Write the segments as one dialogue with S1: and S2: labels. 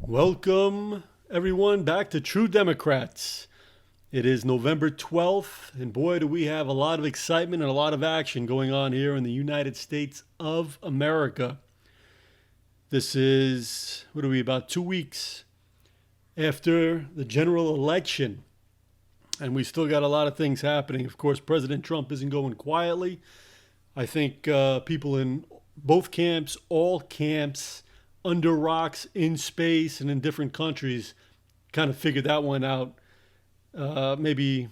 S1: Welcome, everyone, back to True Democrats. It is November 12th, and boy, do we have a lot of excitement and a lot of action going on here in the United States of America. This is, about 2 weeks after the general election, and we still got a lot of things happening. Of course, President Trump isn't going quietly. I think people in both camps, all camps, under rocks, in space, and in different countries, kind of figured that one out maybe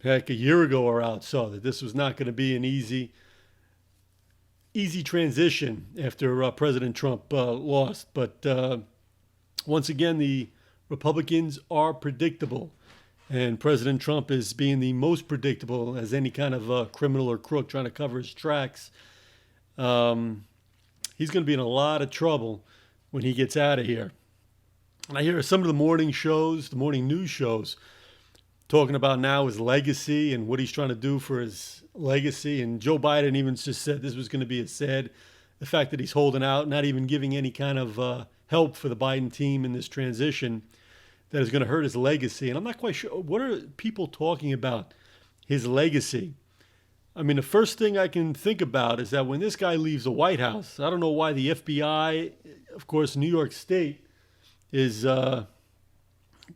S1: heck a year ago or out, so that this was not going to be an easy transition after President Trump lost. But once again, the Republicans are predictable, and President Trump is being the most predictable as any kind of criminal or crook trying to cover his tracks. He's going to be in a lot of trouble when he gets out of here. And I hear some of the morning shows, the morning news shows, talking about now his legacy and what he's trying to do for his legacy. And Joe Biden even just said this was going to be a sad, the fact that he's holding out, not even giving any kind of help for the Biden team in this transition, that is going to hurt his legacy. And I'm not quite sure, what are people talking about his legacy? I mean, the first thing I can think about is that when this guy leaves the White House, I don't know why the FBI, of course, New York State, is going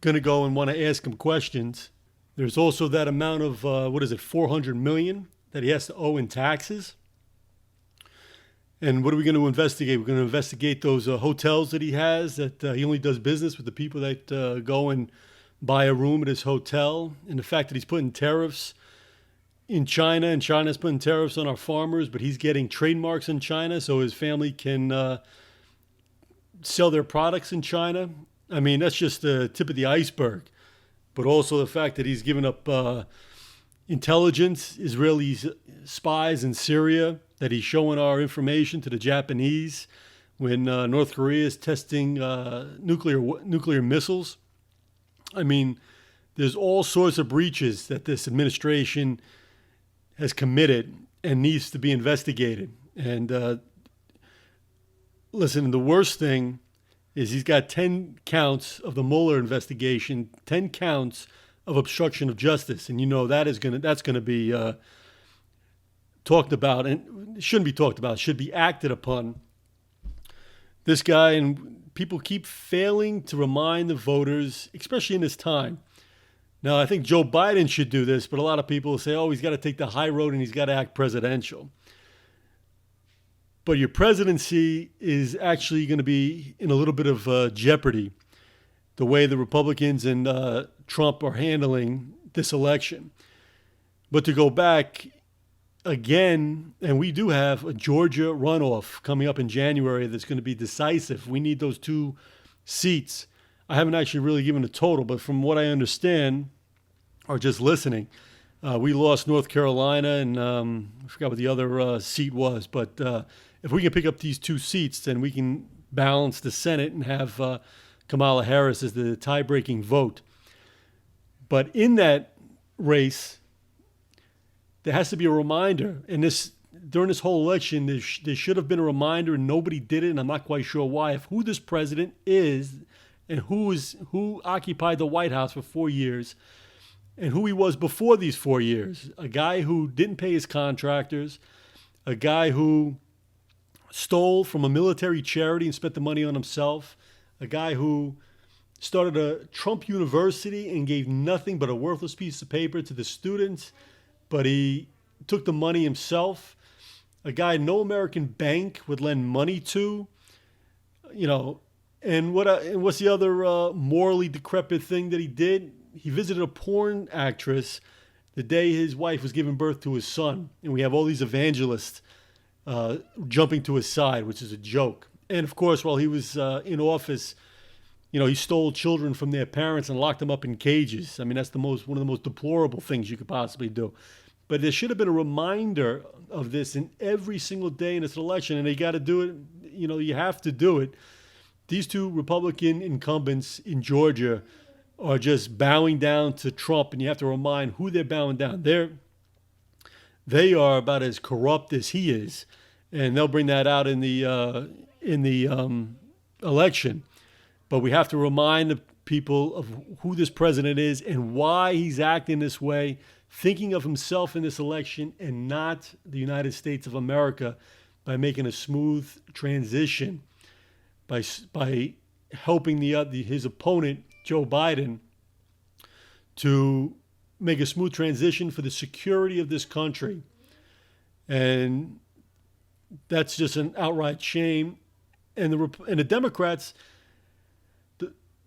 S1: to go and want to ask him questions. There's also that amount of, $400 million that he has to owe in taxes. And what are we going to investigate? We're going to investigate those hotels that he has, that he only does business with the people that go and buy a room at his hotel, and the fact that he's putting tariffs in China, and China's putting tariffs on our farmers, but he's getting trademarks in China so his family can sell their products in China. I mean, that's just the tip of the iceberg. But also the fact that he's given up intelligence, Israeli spies in Syria, that he's showing our information to the Japanese when North Korea is testing nuclear missiles. I mean, there's all sorts of breaches that this administration has committed and needs to be investigated. And listen, the worst thing is he's got 10 counts of the Mueller investigation, 10 counts of obstruction of justice. And you know that's going to be talked about, and it shouldn't be talked about, it should be acted upon. This guy, and people keep failing to remind the voters, especially in this time. Now, I think Joe Biden should do this, but a lot of people say, oh, he's got to take the high road and he's got to act presidential. But your presidency is actually going to be in a little bit of jeopardy, the way the Republicans and Trump are handling this election. But to go back again, and we do have a Georgia runoff coming up in January that's going to be decisive. We need those 2 seats. I haven't actually really given a total, but from what I understand, or just listening, we lost North Carolina, and I forgot what the other seat was. But if we can pick up these 2 seats, then we can balance the Senate and have Kamala Harris as the tie-breaking vote. But in that race, there has to be a reminder. And during this whole election, there should have been a reminder, and nobody did it, and I'm not quite sure why, of who this president is and who occupied the White House for 4 years and who he was before these 4 years. A guy who didn't pay his contractors, a guy who stole from a military charity and spent the money on himself, a guy who started a Trump University and gave nothing but a worthless piece of paper to the students, but he took the money himself, a guy no American bank would lend money to, and what's the other morally decrepit thing that he did? He visited a porn actress the day his wife was giving birth to his son. And we have all these evangelists jumping to his side, which is a joke. And of course, while he was in office, he stole children from their parents and locked them up in cages. I mean, that's one of the most deplorable things you could possibly do. But there should have been a reminder of this in every single day in this election, and they got to do it. You have to do it. These 2 Republican incumbents in Georgia are just bowing down to Trump, and you have to remind who they're bowing down. They are about as corrupt as he is, and they'll bring that out in the election. But we have to remind the people of who this president is and why he's acting this way, thinking of himself in this election and not the United States of America, by making a smooth transition, by helping his opponent, Joe Biden, to make a smooth transition for the security of this country. And that's just an outright shame. And the Democrats,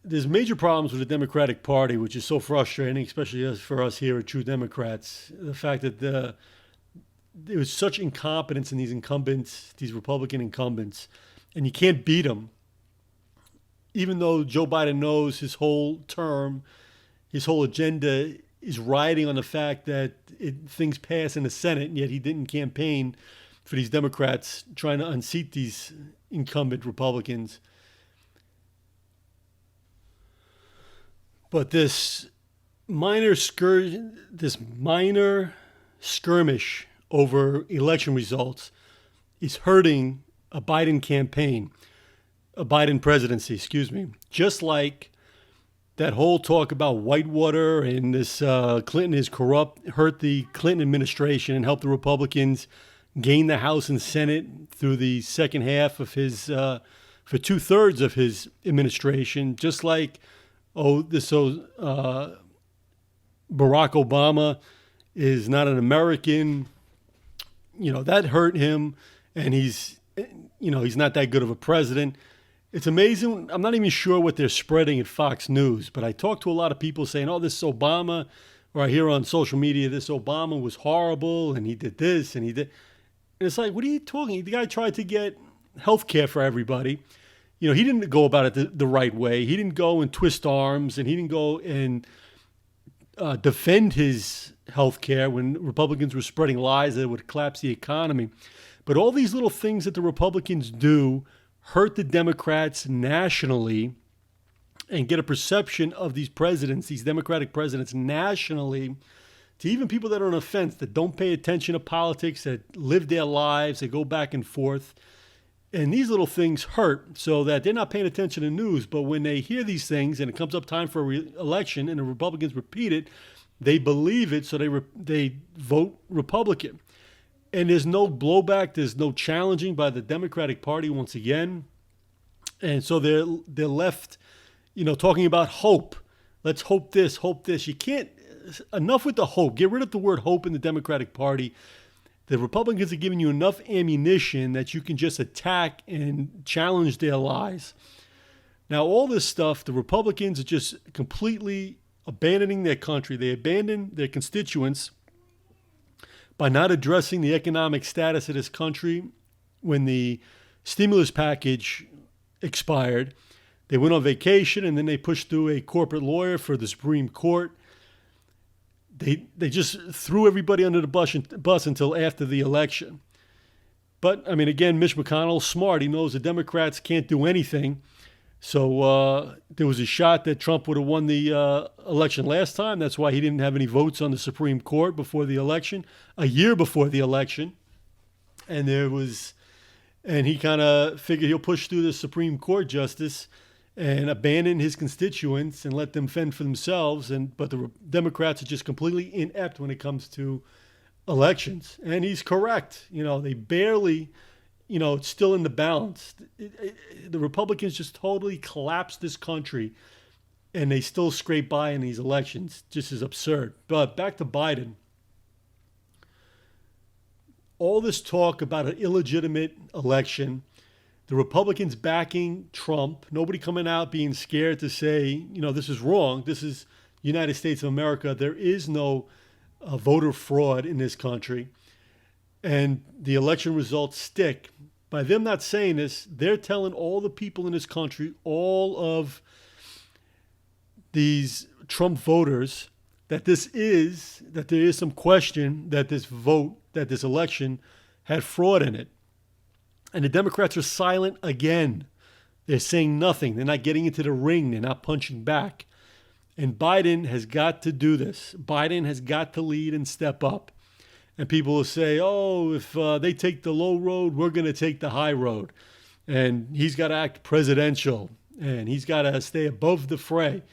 S1: there's major problems with the Democratic Party, which is so frustrating, especially for us here at True Democrats. The fact that there was such incompetence in these incumbents, these Republican incumbents, and you can't beat them. Even though Joe Biden knows his whole term, his whole agenda is riding on the fact that things pass in the Senate, and yet he didn't campaign for these Democrats trying to unseat these incumbent Republicans. But this minor skirmish over election results is hurting a Biden campaign, a Biden presidency, just like that whole talk about Whitewater and this Clinton is corrupt hurt the Clinton administration and helped the Republicans gain the House and Senate through the second half of his, for 2/3 of his administration, just like Barack Obama is not an American, that hurt him, and he's not that good of a president. It's amazing. I'm not even sure what they're spreading at Fox News, but I talk to a lot of people saying, oh, this Obama, or I hear on social media, this Obama was horrible, and he did this, and he did. And it's like, what are you talking? The guy tried to get health care for everybody. He didn't go about it the right way. He didn't go and twist arms, and he didn't go and defend his health care when Republicans were spreading lies that would collapse the economy. But all these little things that the Republicans do hurt the Democrats nationally and get a perception of these presidents, these Democratic presidents nationally, to even people that are on the fence, that don't pay attention to politics, that live their lives, that go back and forth. And these little things hurt, so that they're not paying attention to news. But when they hear these things and it comes up time for a election and the Republicans repeat it, they believe it, so they vote Republican. And there's no blowback, there's no challenging by the Democratic Party once again. And so they're left, talking about hope. Let's hope this, hope this. You can't, enough with the hope. Get rid of the word hope in the Democratic Party. The Republicans are giving you enough ammunition that you can just attack and challenge their lies. Now, all this stuff, the Republicans are just completely abandoning their country. They abandon their constituents by not addressing the economic status of this country. When the stimulus package expired, they went on vacation, and then they pushed through a corporate lawyer for the Supreme Court. They just threw everybody under the bus until after the election. But, again, Mitch McConnell's smart. He knows the Democrats can't do anything. So there was a shot that Trump would have won the election last time. That's why he didn't have any votes on the Supreme Court before the election, a year before the election. And he kind of figured he'll push through the Supreme Court justice and abandon his constituents and let them fend for themselves. But the Democrats are just completely inept when it comes to elections. And he's correct. They barely, it's still in the balance. The Republicans just totally collapsed this country, and they still scrape by in these elections. Just is absurd. But back to Biden. All this talk about an illegitimate election, the Republicans backing Trump, nobody coming out being scared to say, this is wrong. This is the United States of America. There is no voter fraud in this country. And the election results stick. By them not saying this, they're telling all the people in this country, all of these Trump voters, that there is some question that this election had fraud in it. And the Democrats are silent again. They're saying nothing. They're not getting into the ring. They're not punching back. And Biden has got to do this. Biden has got to lead and step up. And people will say, oh, if they take the low road, we're going to take the high road. And he's got to act presidential. and he's got to stay above the fray.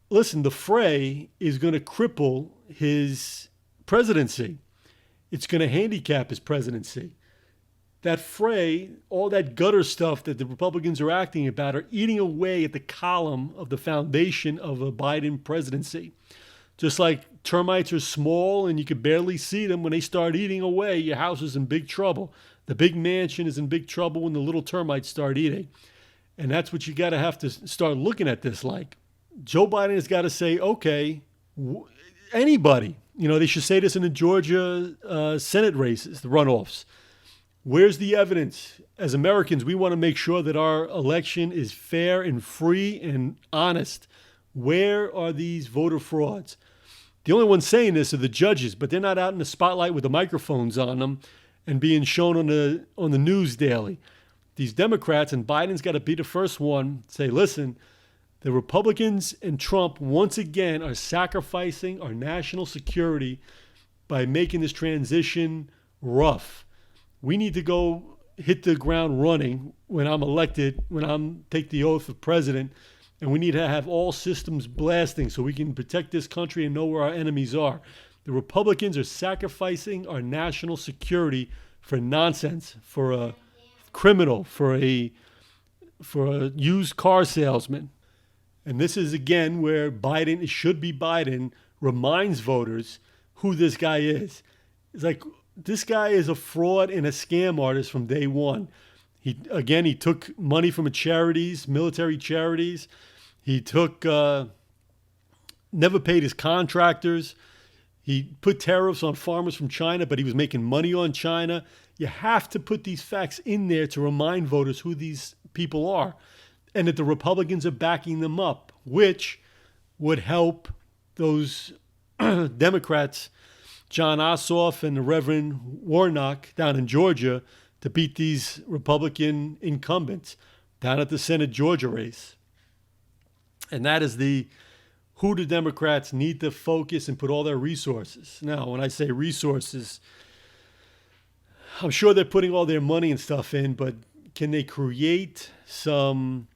S1: Listen, the fray is going to cripple his presidency. It's going to handicap his presidency. That fray, all that gutter stuff that the Republicans are acting about, are eating away at the column of the foundation of a Biden presidency. Just like termites are small and you can barely see them, when they start eating away, your house is in big trouble. The big mansion is in big trouble when the little termites start eating. And that's what you got to have to start looking at this like. Joe Biden has got to say, okay, anybody, they should say this in the Georgia Senate races, the runoffs. Where's the evidence? As Americans, we want to make sure that our election is fair and free and honest. Where are these voter frauds? The only ones saying this are the judges, but they're not out in the spotlight with the microphones on them and being shown on the news daily. These Democrats, and Biden's got to be the first one, say, listen, the Republicans and Trump once again are sacrificing our national security by making this transition rough. We need to go hit the ground running when I'm elected, when I'm take the oath of president, and we need to have all systems blasting so we can protect this country and know where our enemies are. The Republicans are sacrificing our national security for nonsense, for a criminal, for a used car salesman. And this is, again, where Biden, it should be Biden, reminds voters who this guy is. It's like, this guy is a fraud and a scam artist from day one. He took money from charities, military charities. He never paid his contractors. He put tariffs on farmers from China, but he was making money on China. You have to put these facts in there to remind voters who these people are, and that the Republicans are backing them up, which would help those Democrats, John Ossoff and the Reverend Warnock down in Georgia, to beat these Republican incumbents down at the Senate Georgia race. And that is who the Democrats need to focus and put all their resources. Now, when I say resources, I'm sure they're putting all their money and stuff in, but can they create some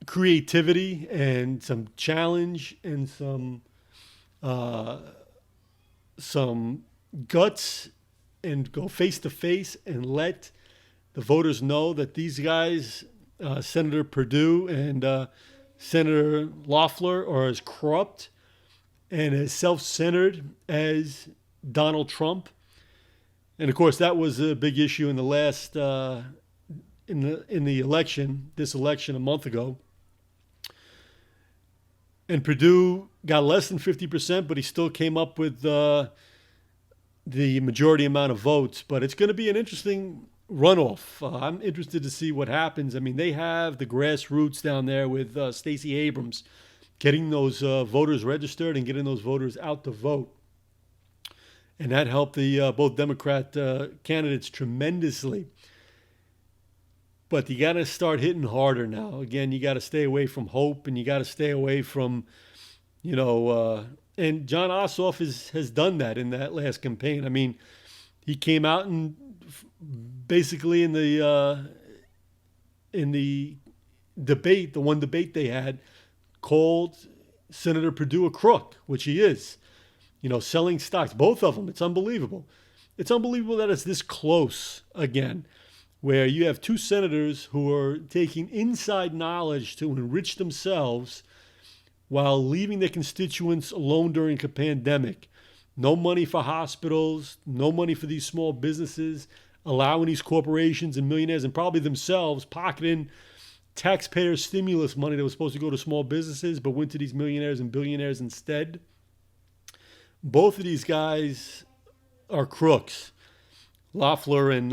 S1: creativity and some challenge and some guts and go face to face and let the voters know that these guys, Senator Perdue and Senator Loeffler, are as corrupt and as self-centered as Donald Trump. And of course, that was a big issue in the last in the election, this election a month ago. And Perdue got less than 50%, but he still came up with the majority amount of votes. But it's going to be an interesting runoff. I'm interested to see what happens. I mean, they have the grassroots down there with Stacey Abrams getting those voters registered and getting those voters out to vote. And that helped the both Democrat candidates tremendously. But you got to start hitting harder now. Again, you got to stay away from hope, and you got to stay away from, and John Ossoff has done that in that last campaign. I mean, he came out and basically in the debate, the one debate they had, called Senator Perdue a crook, which he is. Selling stocks, both of them. It's unbelievable. It's unbelievable that it's this close again, where you have two senators who are taking inside knowledge to enrich themselves while leaving their constituents alone during a pandemic. No money for hospitals, no money for these small businesses, allowing these corporations and millionaires and probably themselves pocketing taxpayer stimulus money that was supposed to go to small businesses but went to these millionaires and billionaires instead. Both of these guys are crooks, Loeffler and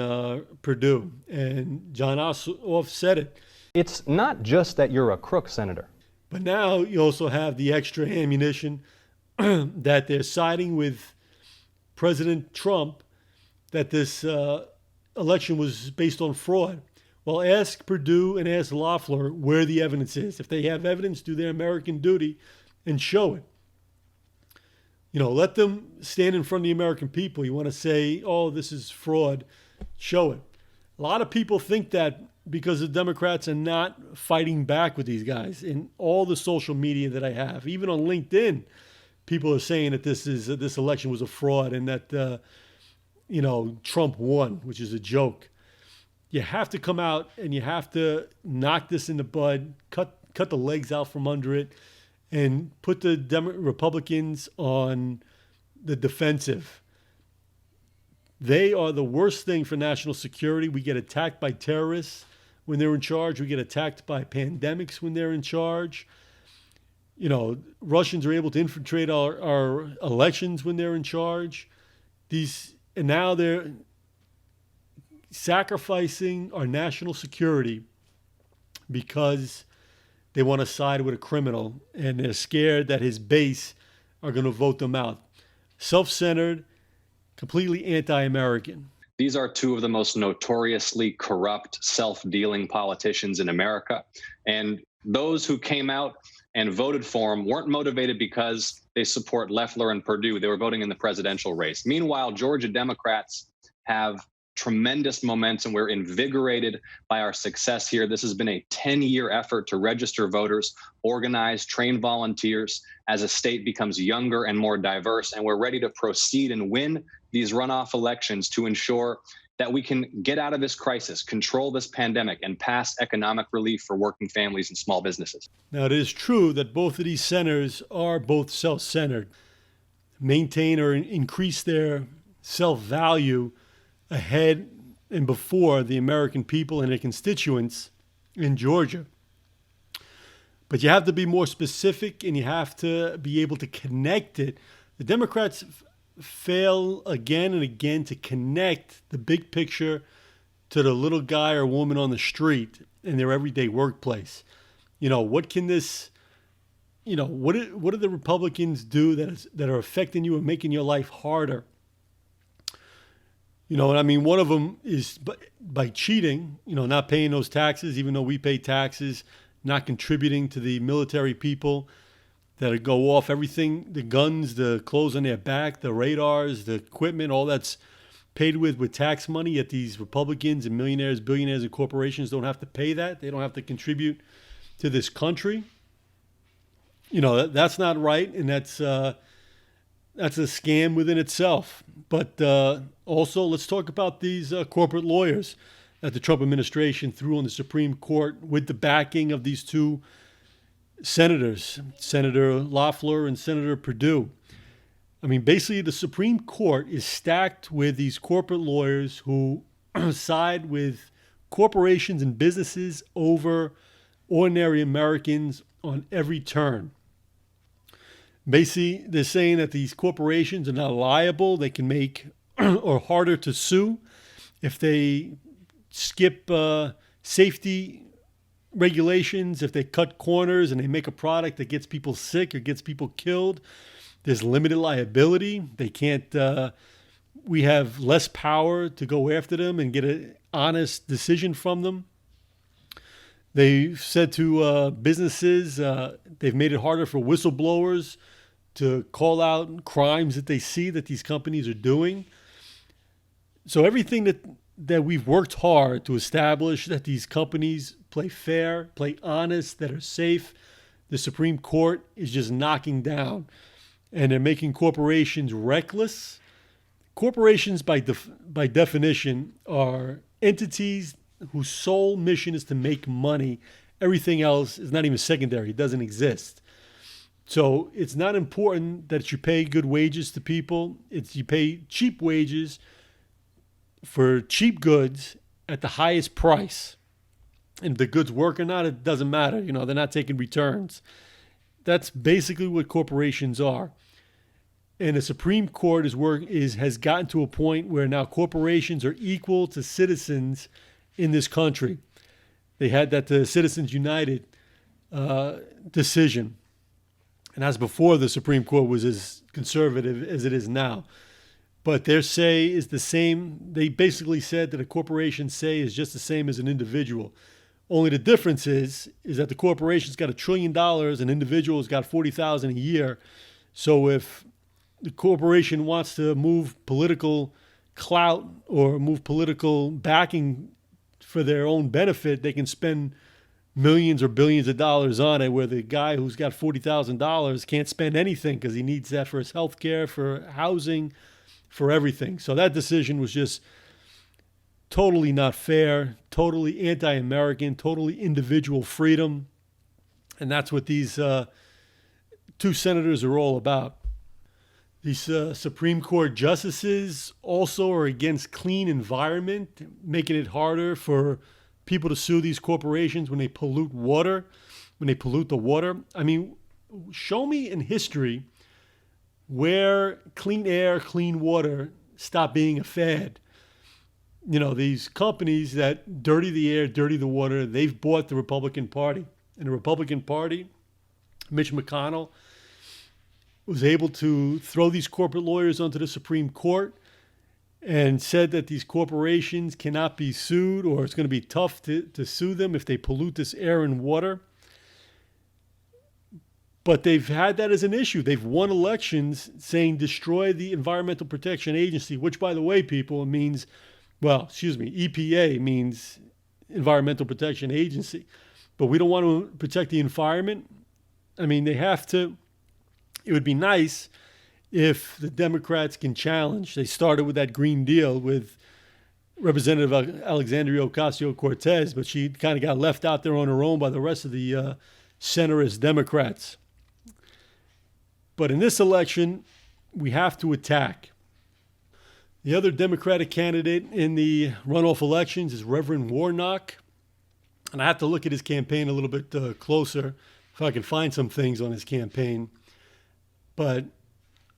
S1: Perdue. And John Ossoff said it.
S2: It's not just that you're a crook, Senator.
S1: But now you also have the extra ammunition that they're siding with President Trump, that this election was based on fraud. Well, ask Perdue and ask Loeffler where the evidence is. If they have evidence, do their American duty and show it. Let them stand in front of the American people. You want to say, oh, this is fraud, show it. A lot of people think that because the Democrats are not fighting back with these guys. In all the social media that I have, even on LinkedIn, people are saying that this election was a fraud and that Trump won, which is a joke. You have to come out and you have to knock this in the bud, cut the legs out from under it, and put the Republicans on the defensive. They are the worst thing for national security. We get attacked by terrorists when they're in charge. We get attacked by pandemics when they're in charge. Russians are able to infiltrate our elections when they're in charge. And now they're sacrificing our national security because they want to side with a criminal and they're scared that his base are going to vote them out. Self-centered, completely anti-American.
S3: These are two of the most notoriously corrupt, self-dealing politicians in America. And those who came out and voted for him weren't motivated because they support Loeffler and Perdue. They were voting in the presidential race. Meanwhile, Georgia Democrats have tremendous momentum. We're invigorated by our success here. This has been a 10-year effort to register voters, organize, train volunteers as a state becomes younger and more diverse. And we're ready to proceed and win these runoff elections to ensure that we can get out of this crisis, control this pandemic, and pass economic relief for working families and small businesses.
S1: Now, it is true that both of these senators are both self-centered, maintain or increase their self-value ahead and before the American people and their constituents in Georgia. But you have to be more specific and you have to be able to connect it. The Democrats fail again and again to connect the big picture to the little guy or woman on the street in their everyday workplace. What can this, what do the Republicans do that are affecting you and making your life harder? One of them is by cheating, not paying those taxes, even though we pay taxes, not contributing to the military people that go off, everything, the guns, the clothes on their back, the radars, the equipment, all that's paid with tax money, yet these Republicans and millionaires, billionaires, and corporations don't have to pay that. They don't have to contribute to this country. That's not right, and that's a scam within itself. But also, let's talk about these corporate lawyers that the Trump administration threw on the Supreme Court with the backing of these two senators, Senator Loeffler and Senator Perdue. Basically, the Supreme Court is stacked with these corporate lawyers who side with corporations and businesses over ordinary Americans on every turn. Basically, they're saying that these corporations are not liable. They can make or harder to sue if they skip safety regulations, if they cut corners and they make a product that gets people sick or gets people killed. There's limited liability. They can't, we have less power to go after them and get an honest decision from them. They've said to businesses, they've made it harder for whistleblowers to call out crimes that they see that these companies are doing. So everything that we've worked hard to establish, that these companies play fair, play honest, that are safe, the Supreme Court is just knocking down. And they're making corporations reckless. Corporations, by definition, are entities whose sole mission is to make money. Everything else is not even secondary. It doesn't exist. So it's not important that you pay good wages to people. You pay cheap wages for cheap goods at the highest price. And if the goods work or not, it doesn't matter. They're not taking returns. That's basically what corporations are. And the Supreme Court has gotten to a point where now corporations are equal to citizens in this country. They had that Citizens United decision. And that's before the Supreme Court was as conservative as it is now. But their say is the same. They basically said that a corporation's say is just the same as an individual. Only the difference is that the corporation's got $1 trillion, an individual's got 40,000 a year. So if the corporation wants to move political clout or move political backing for their own benefit, they can spend millions or billions of dollars on it, where the guy who's got $40,000 can't spend anything because he needs that for his health care, for housing, for everything. So that decision was just totally not fair, totally anti-American, totally individual freedom. And that's what these two senators are all about. These Supreme Court justices also are against clean environment, making it harder for people to sue these corporations when they pollute water, when they pollute the water. I mean, show me in history where clean air, clean water stopped being a fad. You know, these companies that dirty the air, dirty the water, they've bought the Republican Party. And the Republican Party, Mitch McConnell, was able to throw these corporate lawyers onto the Supreme Court and said that these corporations cannot be sued, or it's going to be tough to sue them if they pollute this air and water. But they've had that as an issue. They've won elections saying destroy the Environmental Protection Agency, which, by the way, people, it means, EPA means Environmental Protection Agency. But we don't want to protect the environment. I mean, they have to. It would be nice if the Democrats can challenge. They started with that Green Deal with Representative Alexandria Ocasio-Cortez, but she kind of got left out there on her own by the rest of the centrist Democrats. But in this election, we have to attack. The other Democratic candidate in the runoff elections is Reverend Warnock. And I have to look at his campaign a little bit closer if I can find some things on his campaign. But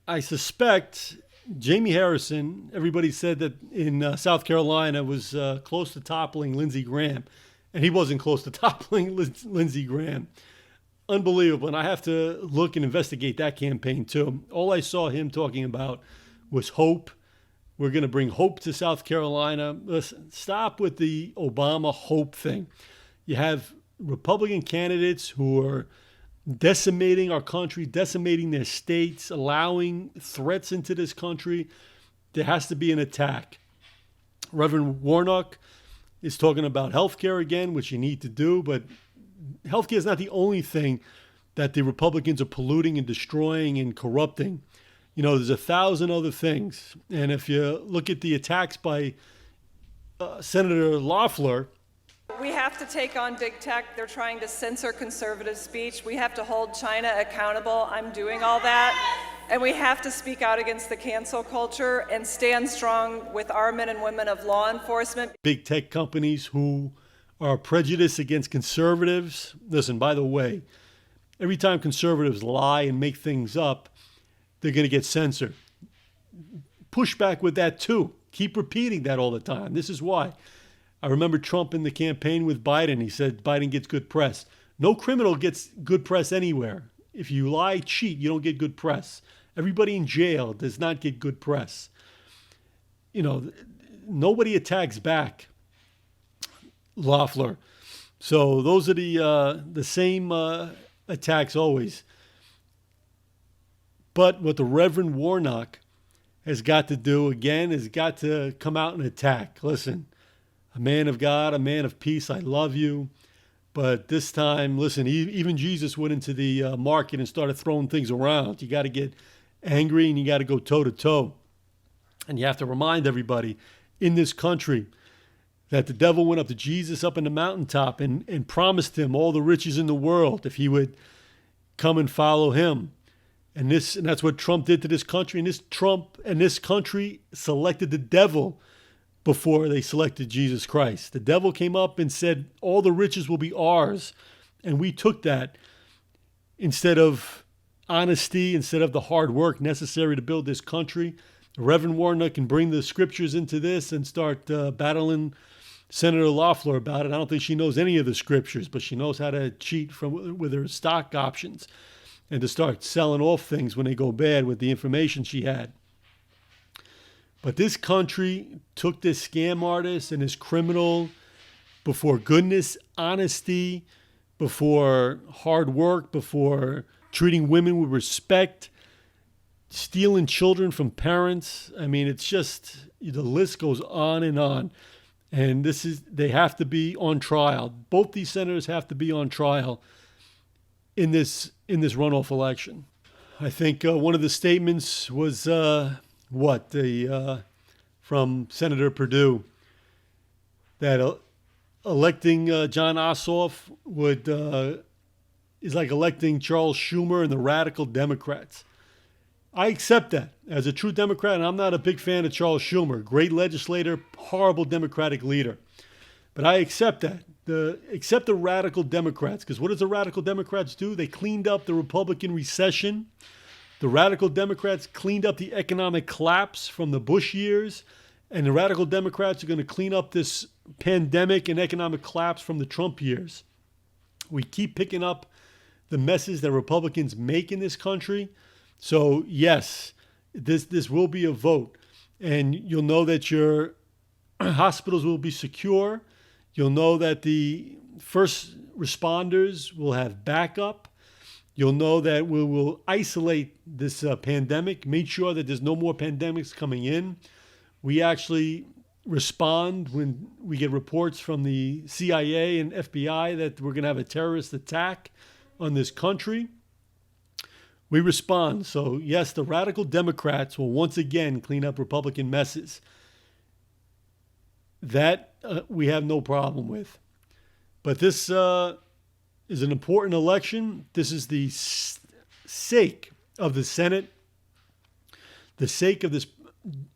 S1: I suspect Jamie Harrison, everybody said that in South Carolina, was close to toppling Lindsey Graham. And he wasn't close to toppling Lindsey Graham. Unbelievable. And I have to look and investigate that campaign too. All I saw him talking about was hope. We're going to bring hope to South Carolina. Listen, stop with the Obama hope thing. You have Republican candidates who are decimating our country, decimating their states, allowing threats into this country. There has to be an attack. Reverend Warnock is talking about healthcare again, which you need to do, but healthcare is not the only thing that the Republicans are polluting and destroying and corrupting. You know, there's 1,000 other things. And if you look at the attacks by Senator Loeffler,
S4: we have to take on big tech. They're trying to censor conservative speech. We have to hold China accountable. I'm doing all that. And we have to speak out against the cancel culture and stand strong with our men and women of law enforcement.
S1: Big tech companies who are prejudiced against conservatives. Listen, by the way, every time conservatives lie and make things up, they're going to get censored. Push back with that too. Keep repeating that all the time. This is why. I remember Trump in the campaign with Biden. He said Biden gets good press. No criminal gets good press anywhere. If you lie, cheat, you don't get good press. Everybody in jail does not get good press. You know, nobody attacks back. Loeffler. So those are the same attacks always. But what the Reverend Warnock has got to do again is got to come out and attack. Listen, a man of God, a man of peace, I love you. But this time, listen, even Jesus went into the market and started throwing things around. You got to get angry and you got to go toe to toe. And you have to remind everybody in this country that the devil went up to Jesus up in the mountaintop and promised him all the riches in the world if he would come and follow him. And that's what Trump did to this country. And this country selected the devil before they selected Jesus Christ. The devil came up and said, all the riches will be ours. And we took that instead of honesty, instead of the hard work necessary to build this country. Reverend Warnock can bring the scriptures into this and start battling Senator Loeffler about it. I don't think she knows any of the scriptures, but she knows how to cheat with her stock options and to start selling off things when they go bad with the information she had. But this country took this scam artist and this criminal before goodness, honesty, before hard work, before treating women with respect, stealing children from parents. I mean, it's just, the list goes on and on. And they have to be on trial. Both these senators have to be on trial in this runoff election. I think one of the statements was from Senator Perdue, that electing John Ossoff is like electing Charles Schumer and the radical Democrats. I accept that as a true Democrat, and I'm not a big fan of Charles Schumer. Great legislator, horrible Democratic leader. But I accept that. Accept the radical Democrats, because what does the radical Democrats do? They cleaned up the Republican recession. The radical Democrats cleaned up the economic collapse from the Bush years. And the radical Democrats are going to clean up this pandemic and economic collapse from the Trump years. We keep picking up the messes that Republicans make in this country. So yes, this will be a vote, and you'll know that your hospitals will be secure. You'll know that the first responders will have backup. You'll know that we will isolate this pandemic, make sure that there's no more pandemics coming in. We actually respond when we get reports from the CIA and FBI that we're going to have a terrorist attack on this country. We respond. So yes, the radical Democrats will once again clean up Republican messes. That we have no problem with. But this is an important election. This is the sake of the Senate, the sake of this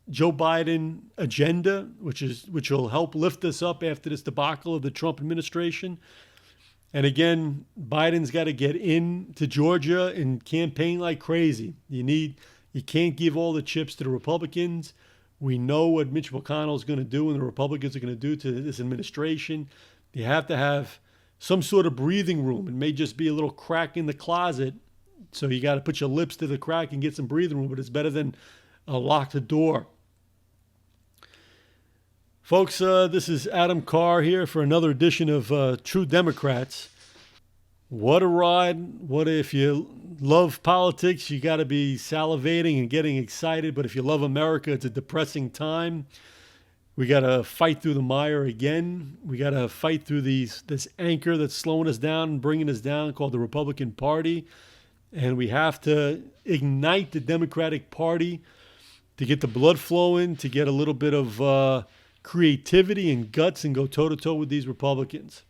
S1: Joe Biden agenda, which will help lift us up after this debacle of the Trump administration. And again, Biden's got to get into Georgia and campaign like crazy. You can't give all the chips to the Republicans. We know what Mitch McConnell is going to do and the Republicans are going to do to this administration. You have to have some sort of breathing room. It may just be a little crack in the closet. So you got to put your lips to the crack and get some breathing room, but it's better than a locked door. Folks, this is Adam Carr here for another edition of True Democrats. What a ride. If you love politics, you got to be salivating and getting excited. But if you love America, it's a depressing time. We got to fight through the mire again. We got to fight through this anchor that's slowing us down and bringing us down called the Republican Party. And we have to ignite the Democratic Party to get the blood flowing, to get a little bit of creativity and guts and go toe-to-toe with these Republicans.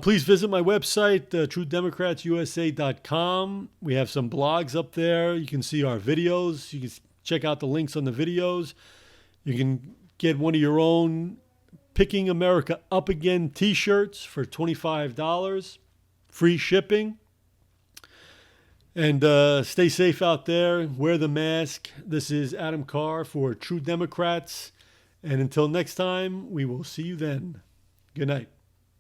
S1: Please visit my website, truedemocratsusa.com. We have some blogs up there. You can see our videos. You can check out the links on the videos. You can get one of your own Picking America Up Again t-shirts for $25, free shipping. And stay safe out there. Wear the mask. This is Adam Carr for True Democrats. And until next time, we will see you then. Good night.